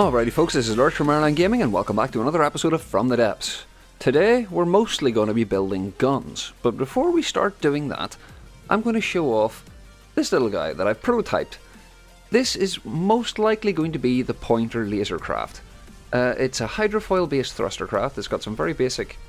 Alrighty folks, this is Lurch from Airline Gaming and welcome back to another episode of From the Depths. Today we're mostly going to be building guns, but before we start doing that, I'm going to show off this little guy that I've prototyped. This is most likely going to be the pointer laser craft. It's a hydrofoil based thruster craft. It's got some very basic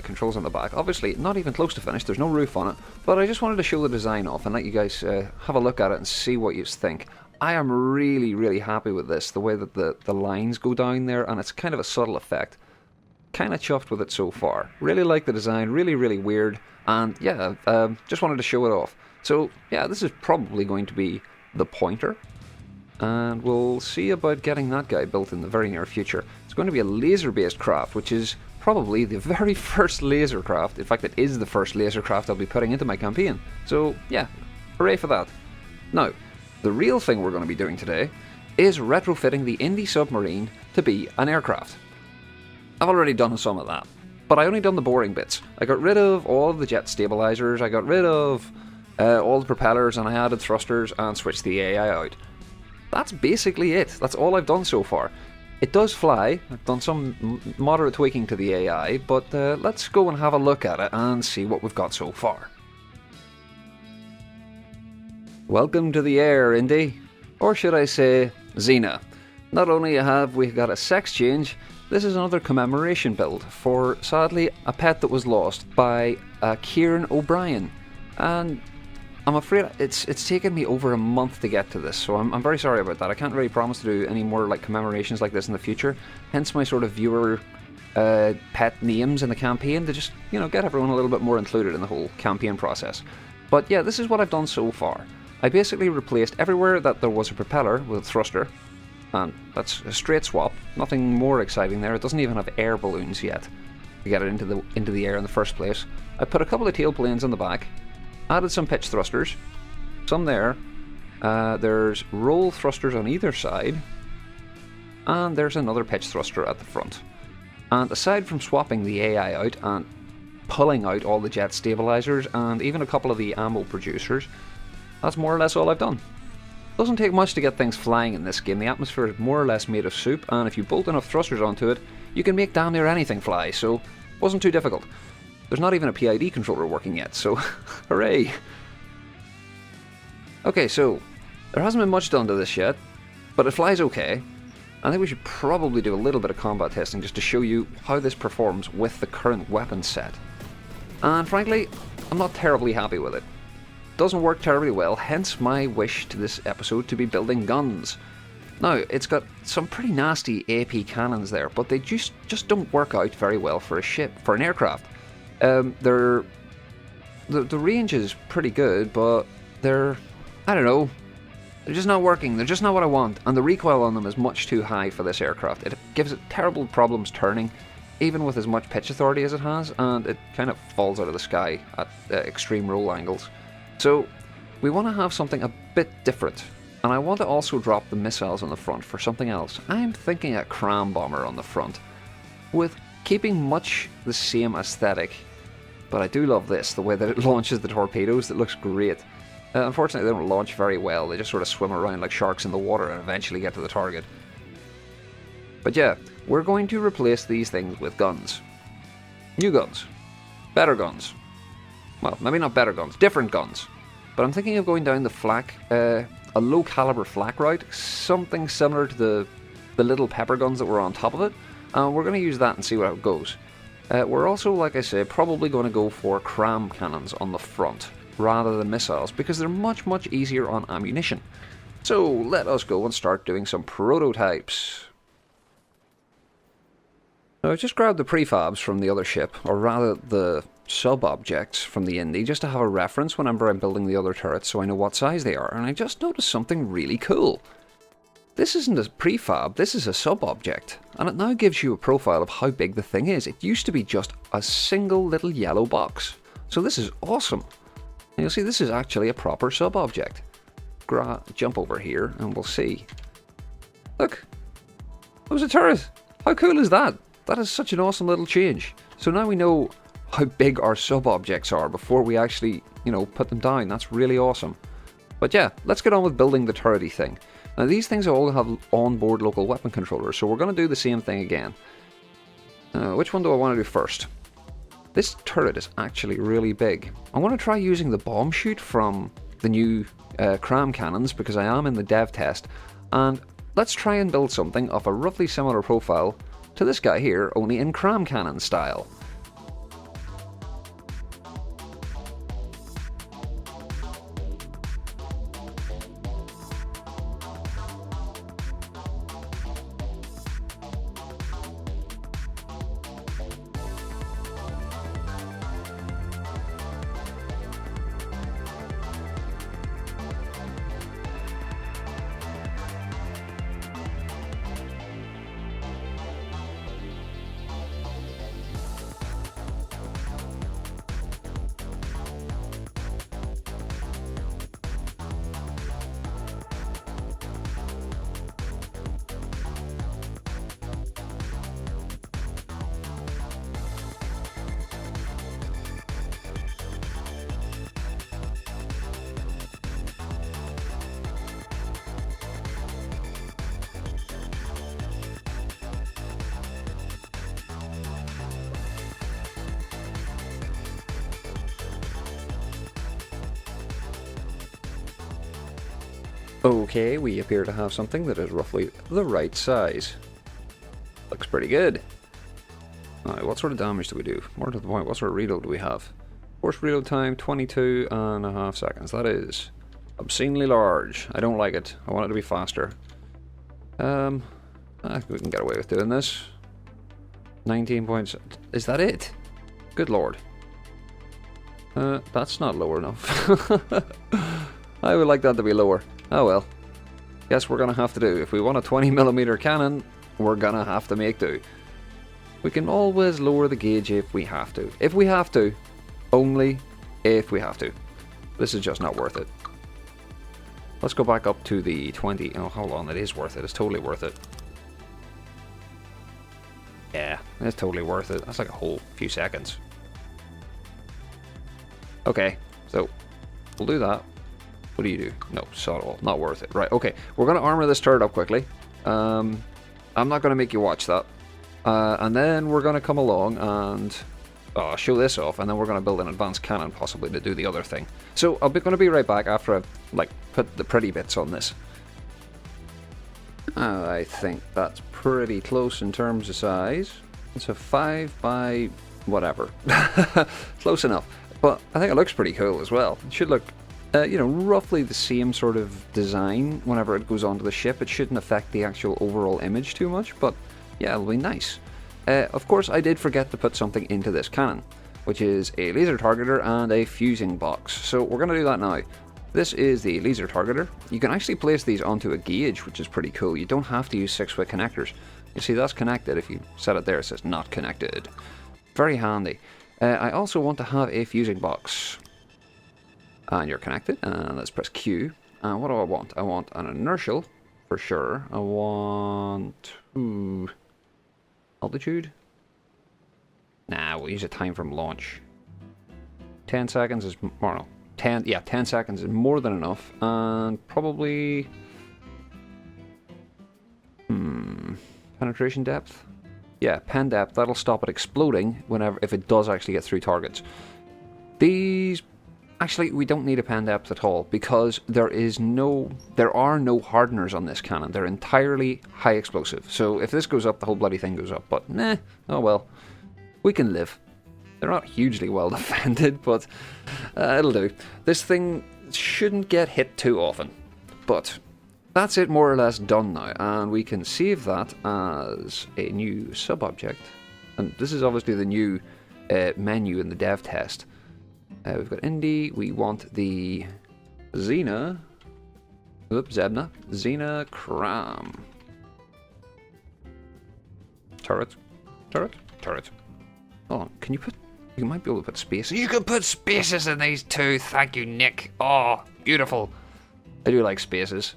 controls on the back. Obviously not even close to finished, there's no roof on it, but I just wanted to show the design off and let you guys have a look at it and see what you think. I am really happy with this, the way that the lines go down there, and it's kind of a subtle effect. Kind of chuffed with it so far. Really like the design, really weird, and yeah, just wanted to show it off. So yeah, this is probably going to be the pointer, and we'll see about getting that guy built in the very near future. It's going to be a laser-based craft, which is probably the very first laser craft. In fact, it is the first laser craft I'll be putting into my campaign. So yeah, hooray for that. Now, the real thing we're going to be doing today is retrofitting the Indy submarine to be an aircraft. I've already done some of that, but I only done the boring bits. I got rid of all of the jet stabilizers, I got rid of all the propellers, and I added thrusters and switched the AI out. That's basically it. That's all I've done so far. It does fly. I've done some moderate tweaking to the AI, but let's go and have a look at it and see what we've got so far. Welcome to the air, Indy. Or should I say, Zena. Not only have we got a sex change, this is another commemoration build for, sadly, a pet that was lost by Kieran O'Brien. And I'm afraid it's taken me over a month to get to this, so I'm very sorry about that. I can't really promise to do any more like commemorations like this in the future, hence my sort of viewer pet names in the campaign to just, you know, get everyone a little bit more included in the whole campaign process. But yeah, this is what I've done so far. I basically replaced everywhere that there was a propeller with a thruster, and that's a straight swap. Nothing more exciting there. It doesn't even have air balloons yet to get it into the air in the first place. I put a couple of tail planes on the back, added some pitch thrusters, some there. There's roll thrusters on either side, and there's another pitch thruster at the front. And aside from swapping the AI out and pulling out all the jet stabilizers and even a couple of the ammo producers, that's more or less all I've done. Doesn't take much to get things flying in this game. The atmosphere is more or less made of soup, and if you bolt enough thrusters onto it, you can make damn near anything fly, so it wasn't too difficult. There's not even a PID controller working yet, so hooray! Okay, so there hasn't been much done to this yet, but it flies okay. I think we should probably do a little bit of combat testing just to show you how this performs with the current weapon set. And frankly, I'm not terribly happy with it. Doesn't work terribly well, hence my wish to this episode to be building guns. Now, it's got some pretty nasty AP cannons there, but they just don't work out very well for a ship, for an aircraft. The range is pretty good, but I don't know, they're just not working, they're just not what I want, and the recoil on them is much too high for this aircraft. It gives it terrible problems turning, even with as much pitch authority as it has, and it kind of falls out of the sky at extreme roll angles. So, we want to have something a bit different, and I want to also drop the missiles on the front for something else. I'm thinking a CRAM bomber on the front, with keeping much the same aesthetic, but I do love this, the way that it launches the torpedoes. It looks great. Unfortunately, they don't launch very well. They just sort of swim around like sharks in the water and eventually get to the target. But yeah, we're going to replace these things with guns. New guns. Better guns. Well, maybe not better guns, different guns. But I'm thinking of going down the flak, a low caliber flak route, something similar to the little pepper guns that were on top of it. And we're going to use that and see how it goes. We're also, like I say, probably going to go for CRAM cannons on the front, rather than missiles, because they're much easier on ammunition. So let us go and start doing some prototypes. Now, I've just grabbed the prefabs from the other ship, or rather the sub-objects from the Indy, just to have a reference whenever I'm building the other turrets so I know what size they are, and I just noticed something really cool. This isn't a prefab, this is a sub-object, and it now gives you a profile of how big the thing is. It used to be just a single little yellow box, so this is awesome. And you'll see this is actually a proper sub-object. Jump over here and we'll see. Look, it was a turret. How cool is that? That is such an awesome little change. So now we know how big our sub-objects are before we actually, you know, put them down. That's really awesome. But yeah, let's get on with building the turrety thing. Now these things all have onboard local weapon controllers, so we're going to do the same thing again. Which one do I want to do first? This turret is actually really big. I want to try using the bomb chute from the new CRAM cannons because I am in the dev test, and let's try and build something of a roughly similar profile to this guy here, only in CRAM cannon style. Okay, we appear to have something that is roughly the right size. Looks pretty good. Alright, what sort of damage do we do? More to the point, what sort of reload do we have? Force reload time, 22.5 seconds. That is obscenely large. I don't like it. I want it to be faster. I think we can get away with doing this. 19 points. Is that it? Good lord. That's not lower enough. I would like that to be lower. Oh well. Guess we're gonna have to do. If we want a 20mm cannon, we're gonna have to make do. We can always lower the gauge if we have to. If we have to. Only if we have to. This is just not worth it. Let's go back up to the 20. Oh, hold on. It is worth it. It's totally worth it. Yeah, it's totally worth it. That's like a whole few seconds. Okay, so we'll do that. What do you do? No, sod all. Not worth it. Right, okay. We're going to armor this turret up quickly. I'm not going to make you watch that. And then we're going to come along and show this off. And then we're going to build an advanced cannon, possibly, to do the other thing. So I'm going to be right back after I've put the pretty bits on this. I think that's pretty close in terms of size. It's a 5 by whatever. Close enough. But I think it looks pretty cool as well. It should look... roughly the same sort of design whenever it goes onto the ship. It shouldn't affect the actual overall image too much, but yeah, it'll be nice. Of course, I did forget to put something into this cannon, which is a laser targeter and a fusing box. So we're going to do that now. This is the laser targeter. You can actually place these onto a gauge, which is pretty cool. You don't have to use 6-way connectors. You see, that's connected. If you set it there, it says not connected. Very handy. I also want to have a fusing box. And you're connected, and let's press Q. And what do I want? I want an inertial, for sure. I want... altitude? Nah, we'll use a time from launch. 10 seconds is... Or no, 10 seconds is more than enough. And probably... penetration depth? Yeah, pen depth. That'll stop it exploding if it does actually get through targets. These... Actually, we don't need a pen depth at all because there are no hardeners on this cannon. They're entirely high explosive. So if this goes up, the whole bloody thing goes up. But nah, oh well. We can live. They're not hugely well defended, but it'll do. This thing shouldn't get hit too often. But that's it more or less done now. And we can save that as a new sub-object. And this is obviously the new menu in the dev test. We've got Indy, we want the Zena CRAM. Turret. Hold on, you might be able to put spaces. You can put spaces in these too, thank you, Nick. Oh, beautiful. I do like spaces.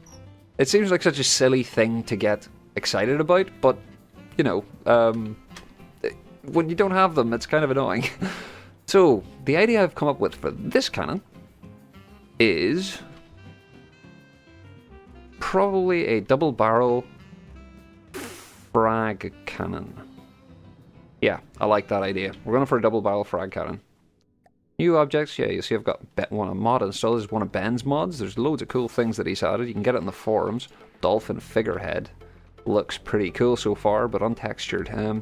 It seems like such a silly thing to get excited about, but, when you don't have them, it's kind of annoying. So, the idea I've come up with for this cannon is probably a double barrel frag cannon. Yeah, I like that idea. We're going for a double barrel frag cannon. New objects, yeah, you see I've got one a mod installed. This is one of Ben's mods. There's loads of cool things that he's added. You can get it in the forums. Dolphin figurehead. Looks pretty cool so far, but untextured.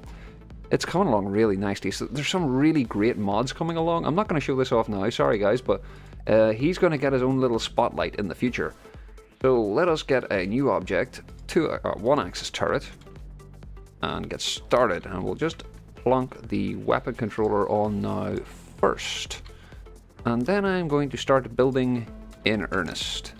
It's coming along really nicely. So there's some really great mods coming along. I'm not going to show this off now, sorry guys, but he's going to get his own little spotlight in the future. So let us get a new object to a one-axis turret and get started. And we'll just plonk the weapon controller on now first. And then I'm going to start building in earnest.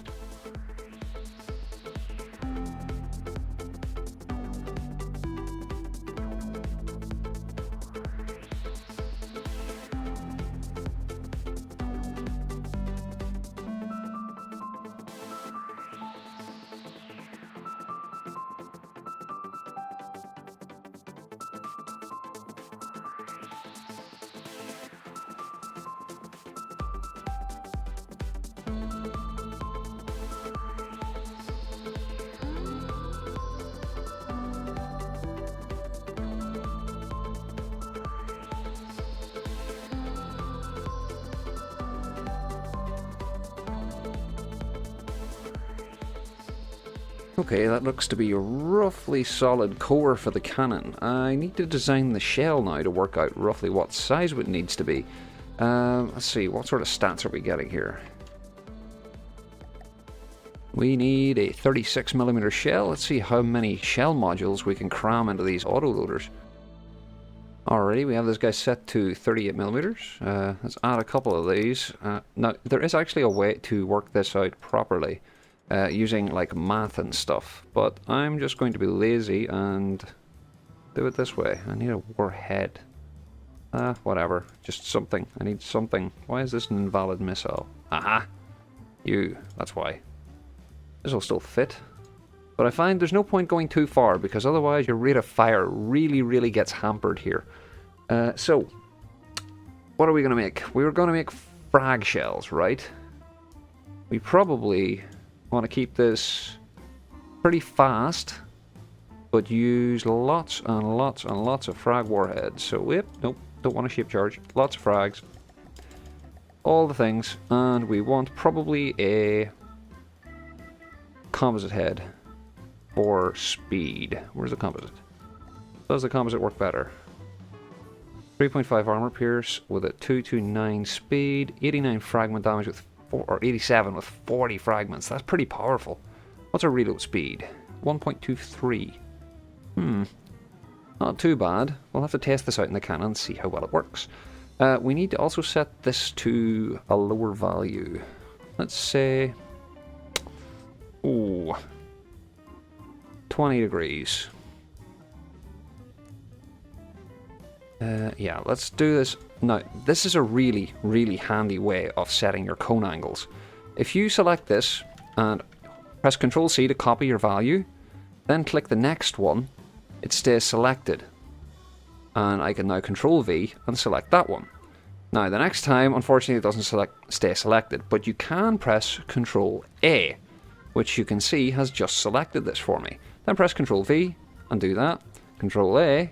Okay, that looks to be a roughly solid core for the cannon. I need to design the shell now to work out roughly what size it needs to be. Let's see, what sort of stats are we getting here? We need a 36mm shell. Let's see how many shell modules we can cram into these autoloaders. Alrighty, we have this guy set to 38mm. Let's add a couple of these. Now, there is actually a way to work this out properly. Using like math and stuff, but I'm just going to be lazy and do it this way. I need a warhead. Whatever, just something. I need something. Why is this an invalid missile? Aha! You, that's why. This will still fit. But I find there's no point going too far, because otherwise your rate of fire really gets hampered here. So, what are we going to make? We were going to make frag shells, right? We probably want to keep this pretty fast, but use lots and lots of frag warheads. So, nope, don't want a shape charge. Lots of frags. All the things. And we want probably a composite head for speed. Where's the composite? Does the composite work better? 3.5 armor pierce with a 229 speed, 89 fragment damage with or 87 with 40 fragments. That's pretty powerful. What's our reload speed? 1.23. Not too bad. We'll have to test this out in the cannon and see how well it works. We need to also set this to a lower value. Let's say... ooh, 20 degrees. Yeah, let's do this. Now, this is a really handy way of setting your cone angles. If you select this and press Ctrl-C to copy your value, then click the next one, it stays selected. And I can now Ctrl-V and select that one. Now, the next time, unfortunately, it doesn't stay selected, but you can press Ctrl-A, which you can see has just selected this for me. Then press Ctrl-V and do that. Ctrl-A,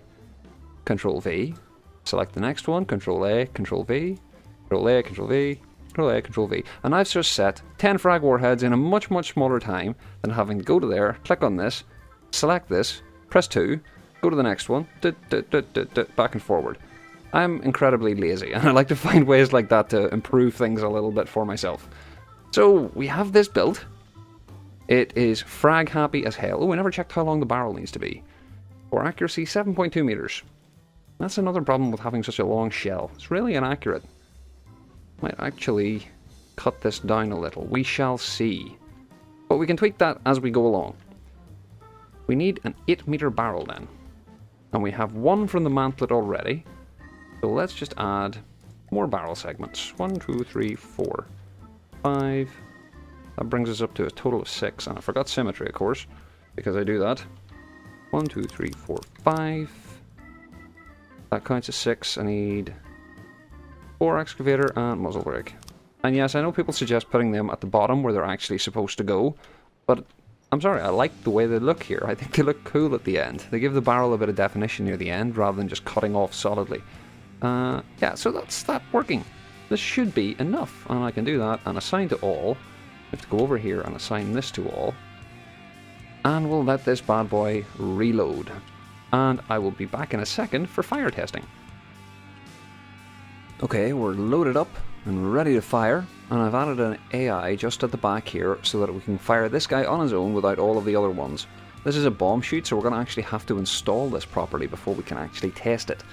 Ctrl-V, select the next one, Ctrl-A, Ctrl-V, Ctrl-A, Ctrl-V, Ctrl-A, Ctrl-V. And I've just set 10 frag warheads in a much smaller time than having to go to there, click on this, select this, press 2, go to the next one, back and forward. I'm incredibly lazy, and I like to find ways like that to improve things a little bit for myself. So, we have this built. It is frag happy as hell. Oh, I never checked how long the barrel needs to be. For accuracy, 7.2 meters. That's another problem with having such a long shell. It's really inaccurate. Might actually cut this down a little. We shall see. But we can tweak that as we go along. We need an 8-meter barrel then. And we have one from the mantlet already. So let's just add more barrel segments. 1, 2, 3, 4, 5. That brings us up to a total of 6. And I forgot symmetry, of course, because I do that. 1, 2, 3, 4, 5. That counts as 6. I need 4 excavator and muzzle brake. And yes, I know people suggest putting them at the bottom where they're actually supposed to go, but I'm sorry, I like the way they look here. I think they look cool at the end. They give the barrel a bit of definition near the end rather than just cutting off solidly. Yeah, so that's that working. This should be enough, and I can do that and assign to all. I have to go over here and assign this to all. And we'll let this bad boy reload. And I will be back in a second for fire testing. Okay, we're loaded up and ready to fire, and I've added an AI just at the back here so that we can fire this guy on his own without all of the other ones. This is a bomb chute, so we're going to actually have to install this properly before we can actually test it.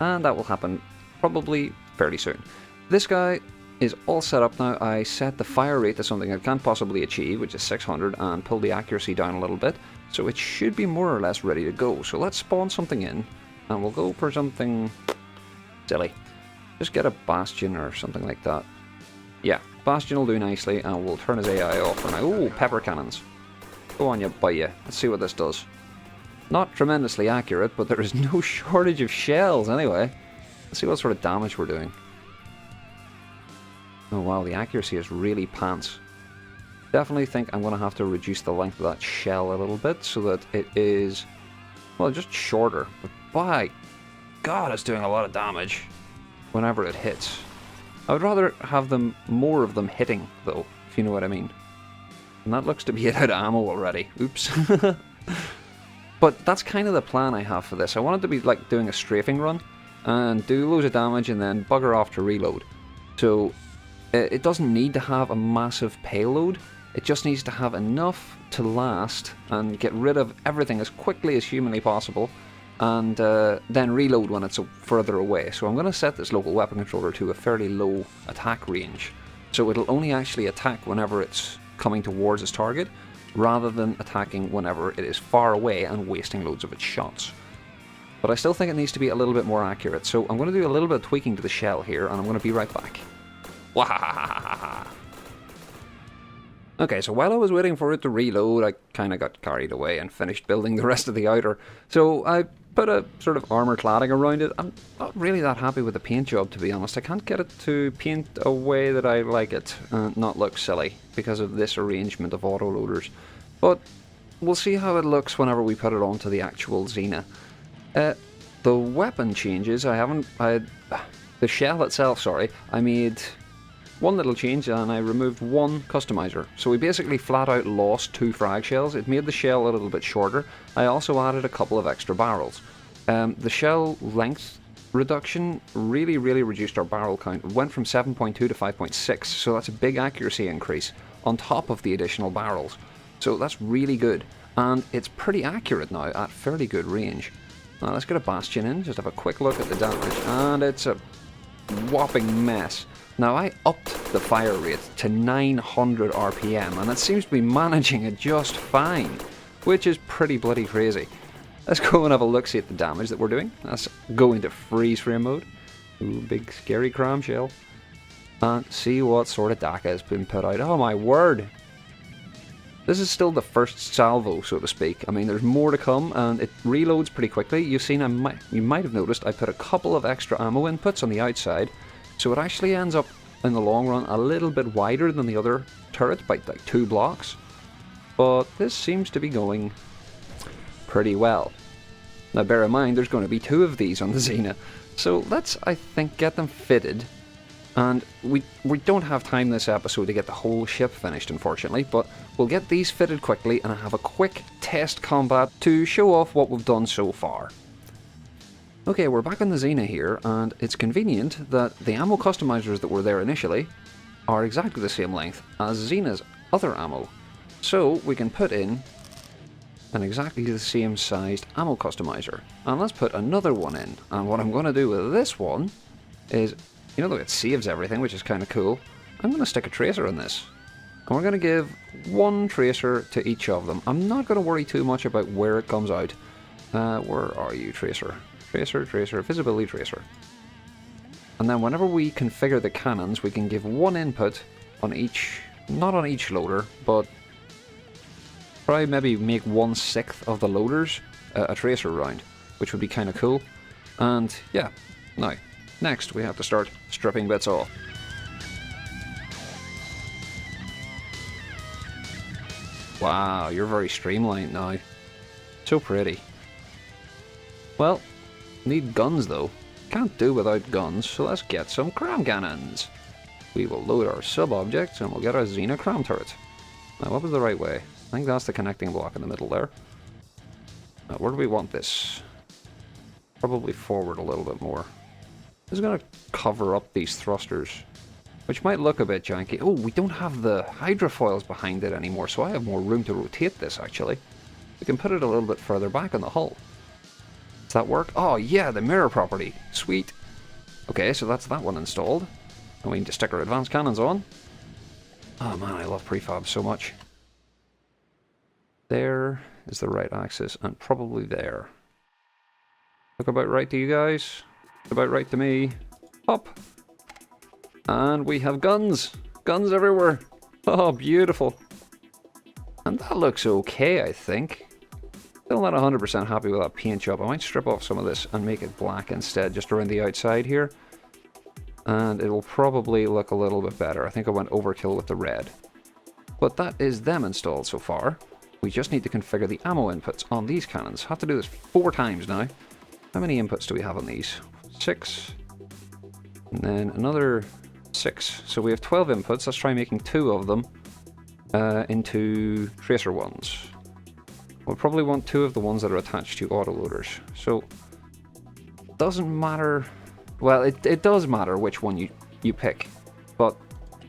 And that will happen probably fairly soon. This guy is all set up now. I set the fire rate to something I can't possibly achieve, which is 600, and pulled the accuracy down a little bit. So it should be more or less ready to go. So let's spawn something in, and we'll go for something silly. Just get a bastion or something like that. Yeah, bastion will do nicely, and we'll turn his AI off for now. Ooh, pepper cannons. Go on, you bite you. Let's see what this does. Not tremendously accurate, but there is no shortage of shells anyway. Let's see what sort of damage we're doing. Oh wow, the accuracy is really pants. Definitely think I'm going to have to reduce the length of that shell a little bit so that it is, well, just shorter. But by God, it's doing a lot of damage whenever it hits. I would rather have them, more of them hitting though, if you know what I mean. And that looks to be out of ammo already. Oops. But that's kind of the plan I have for this. I want it to be like doing a strafing run and do loads of damage and then bugger off to reload. So it doesn't need to have a massive payload. It just needs to have enough to last and get rid of everything as quickly as humanly possible, and then reload when it's further away. So I'm going to set this local weapon controller to a fairly low attack range, so it'll only actually attack whenever it's coming towards its target, rather than attacking whenever it is far away and wasting loads of its shots. But I still think it needs to be a little bit more accurate, so I'm going to do a little bit of tweaking to the shell here, and I'm going to be right back. Wahahaha! Okay, so while I was waiting for it to reload, I kind of got carried away and finished building the rest of the outer. So I put a sort of armor cladding around it. I'm not really that happy with the paint job, to be honest. I can't get it to paint a way that I like it and not look silly because of this arrangement of autoloaders. But we'll see how it looks whenever we put it onto the actual Zena. The weapon changes, the shell itself, sorry, I made one little change and I removed one customizer. So we basically flat out lost 2 frag shells. It made the shell a little bit shorter. I also added a couple of extra barrels. The shell length reduction really reduced our barrel count. It went from 7.2 to 5.6, so that's a big accuracy increase on top of the additional barrels. So that's really good, and it's pretty accurate now at fairly good range. Now let's get a bastion in, just have a quick look at the damage, and it's a whopping mess. Now I upped the fire rate to 900 RPM, and it seems to be managing it just fine, which is pretty bloody crazy. Let's go and have a look-see at the damage that we're doing. Let's go into freeze frame mode. Ooh, big scary CRAM shell. And see what sort of DACA has been put out. Oh my word! This is still the first salvo, so to speak. I mean, there's more to come, and it reloads pretty quickly. You've seen, you might have noticed, I put a couple of extra ammo inputs on the outside, so it actually ends up, in the long run, a little bit wider than the other turret by like 2 blocks. But this seems to be going pretty well. Now bear in mind, there's going to be 2 of these on the Zena, so let's, I think, get them fitted. And we don't have time this episode to get the whole ship finished, unfortunately, but we'll get these fitted quickly and have a quick test combat to show off what we've done so far. Okay, we're back on the Zena here, and it's convenient that the ammo customizers that were there initially are exactly the same length as Zena's other ammo. So we can put in an exactly the same sized ammo customizer. And let's put another one in. And what I'm going to do with this one is, you know, the way it saves everything, which is kind of cool, I'm going to stick a tracer in this. And we're going to give 1 tracer to each of them. I'm not going to worry too much about where it comes out. Where are you, tracer? Tracer, visibility tracer. And then whenever we configure the cannons, we can give 1 input on each, not on each loader, but probably maybe make 1/6 of the loaders a tracer round, which would be kind of cool. And yeah, now, next we have to start stripping bits off. Wow, you're very streamlined now. So pretty. Well, need guns though. Can't do without guns, so let's get some CRAM cannons. We will load our sub-objects and we'll get our Zena CRAM turret. Now, what was the right way? I think that's the connecting block in the middle there. Now, where do we want this? Probably forward a little bit more. This is going to cover up these thrusters, which might look a bit janky. Oh, we don't have the hydrofoils behind it anymore, so I have more room to rotate this, actually. We can put it a little bit further back on the hull. Does that work? Oh, yeah, the mirror property. Sweet. Okay, so that's that one installed. And we need to stick our advanced cannons on. Oh, man, I love prefab so much. There is the right axis, and probably there. Look about right to you guys. About right to me. Up. And we have guns. Guns everywhere. Oh, beautiful. And that looks okay, I think. Still not 100% happy with that paint job. I might strip off some of this and make it black instead, just around the outside here. And it will probably look a little bit better. I think I went overkill with the red. But that is them installed so far. We just need to configure the ammo inputs on these cannons. Have to do this 4 times now. How many inputs do we have on these? 6. And then another 6. So we have 12 inputs. Let's try making 2 of them into tracer ones. We'll probably want 2 of the ones that are attached to autoloaders. So, doesn't matter. Well, it does matter which one you pick. But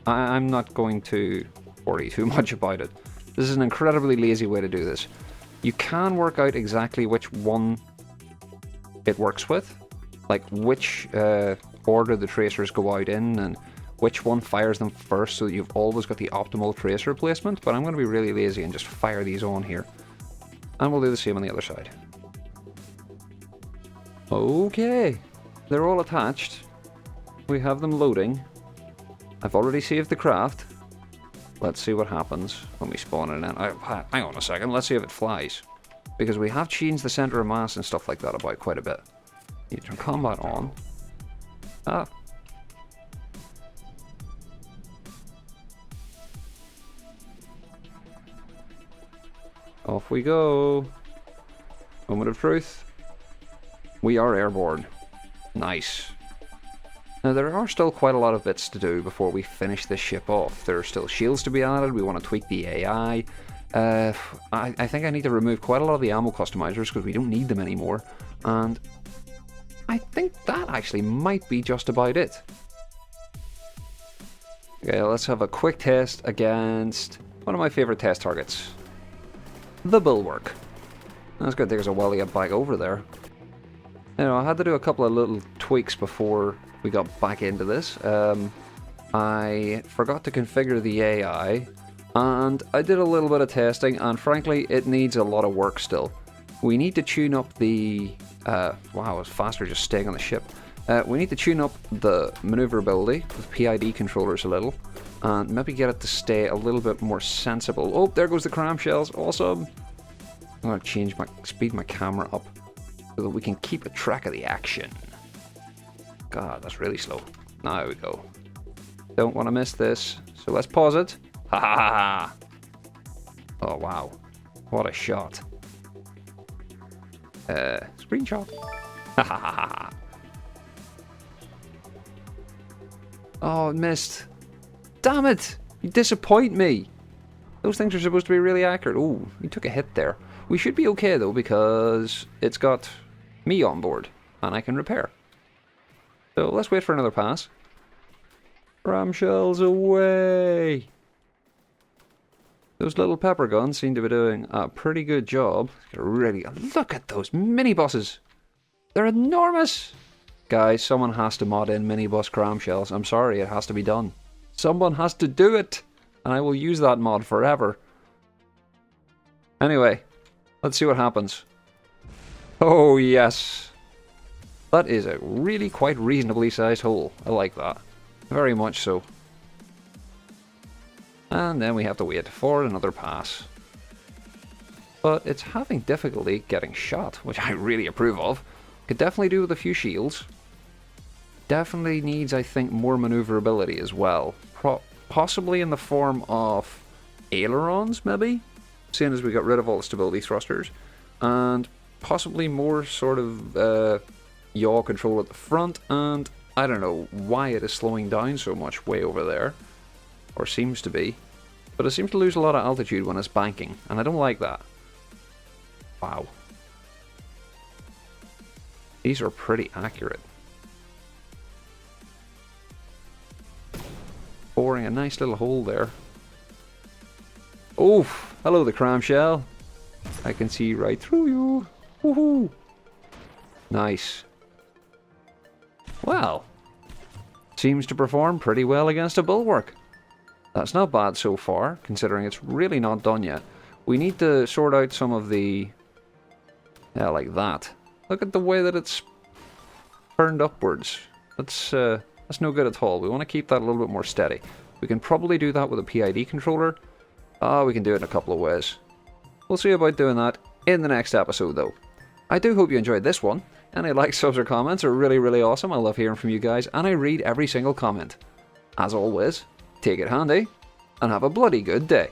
I'm not going to worry too much about it. This is an incredibly lazy way to do this. You can work out exactly which one it works with. Like which order the tracers go out in and which one fires them first, so that you've always got the optimal tracer placement. But I'm going to be really lazy and just fire these on here. And we'll do the same on the other side. Okay. They're all attached. We have them loading. I've already saved the craft. Let's see what happens when we spawn it in. Hang on a second, let's see if it flies. Because we have changed the center of mass and stuff like that about quite a bit. You turn combat on. Ah. Off we go. Moment of truth. We are airborne. Nice. Now, there are still quite a lot of bits to do before we finish this ship off. There are still shields to be added. We want to tweak the AI. I think I need to remove quite a lot of the ammo customizers because we don't need them anymore. And I think that actually might be just about it. Okay, let's have a quick test against one of my favorite test targets. The Bulwark. That's going to take us a while to get back over there. You know, I had to do a couple of little tweaks before we got back into this. I forgot to configure the AI, and I did a little bit of testing, and frankly, it needs a lot of work still. We need to tune up the... wow, it's faster just staying on the ship. We need to tune up the maneuverability with PID controllers a little, and maybe get it to stay a little bit more sensible. Oh, there goes the CRAM shells. Awesome! I'm going to speed my camera up so that we can keep a track of the action. God, that's really slow. Now we go. Don't want to miss this, so let's pause it. Ha ha ha ha! Oh wow, what a shot! Screenshot. Ha ha ha ha! Oh, it missed. Damn it! You disappoint me. Those things are supposed to be really accurate. Oh, you took a hit there. We should be okay though because it's got me on board and I can repair. So let's wait for another pass. CRAM shells away! Those little pepper guns seem to be doing a pretty good job. Really, look at those mini buses! They're enormous! Guys, someone has to mod in mini bus CRAM shells. I'm sorry, it has to be done. Someone has to do it! And I will use that mod forever. Anyway, let's see what happens. Oh yes! That is a really quite reasonably sized hole. I like that. Very much so. And then we have to wait for another pass. But it's having difficulty getting shot, which I really approve of. Could definitely do with a few shields. Definitely needs, I think, more maneuverability as well. Possibly in the form of ailerons, maybe? seeing as we got rid of all the stability thrusters, and possibly more sort of yaw control at the front, and I don't know why it is slowing down so much way over there, or seems to be, but it seems to lose a lot of altitude when it's banking, and I don't like that. Wow. These are pretty accurate. Boring a nice little hole there. Oh, hello the CRAM shell. I can see right through you. Woohoo! Nice. Well, seems to perform pretty well against a bulwark. That's not bad so far, considering it's really not done yet. We need to sort out some of the... yeah, like that. Look at the way that it's turned upwards. That's no good at all. We want to keep that a little bit more steady. We can probably do that with a PID controller. We can do it in a couple of ways. We'll see about doing that in the next episode though. I do hope you enjoyed this one. Any likes, subs or comments are really, really awesome. I love hearing from you guys, and I read every single comment. As always, take it handy, and have a bloody good day.